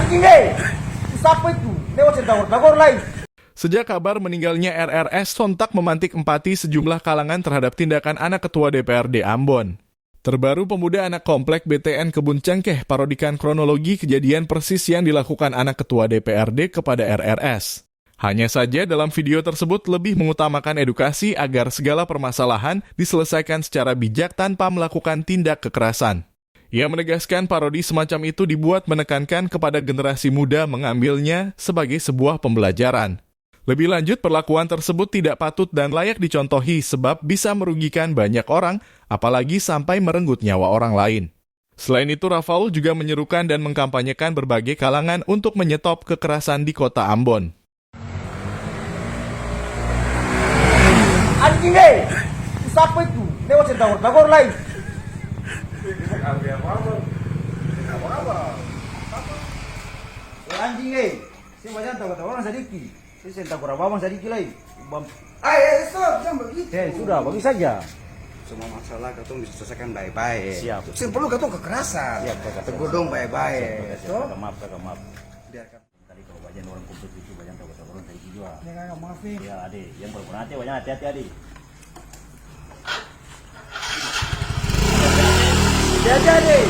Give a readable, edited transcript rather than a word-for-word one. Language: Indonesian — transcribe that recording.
Anjing siapa itu? Lewat tagor lain. Sejak kabar meninggalnya RRS sontak memantik empati sejumlah kalangan terhadap tindakan anak ketua DPRD Ambon. Terbaru pemuda anak komplek BTN Kebun Cengkeh parodikan kronologi kejadian persis yang dilakukan anak ketua DPRD kepada RRS. Hanya saja dalam video tersebut lebih mengutamakan edukasi agar segala permasalahan diselesaikan secara bijak tanpa melakukan tindak kekerasan. Ia menegaskan parodi semacam itu dibuat menekankan kepada generasi muda mengambilnya sebagai sebuah pembelajaran. Lebih lanjut, perlakuan tersebut tidak patut dan layak dicontohi sebab bisa merugikan banyak orang, apalagi sampai merenggut nyawa orang lain. Selain itu, Rafaul juga menyerukan dan mengkampanyekan berbagai kalangan untuk menyetop kekerasan di kota Ambon. Anjing siapa itu? Lewat tagor lain. Anjing saya macam tagor orang sedikit. Saya tagor abang sedikit lain. Stop, jangan begitu. Sudah, bagi saja. Semua masalah katong bisa selesaikan baik-baik. Siap. Yang perlu katong kekerasan. Siap, kakak. Tegur dong baik-baik. Maaf. Biarkan. Tadi kalau bagian orang kumpul itu banyak tagor orang sedikit juga. Ya kakak, maafin. Ya adik, yang berhati banyak hati-hati adik. Hati-hati adik.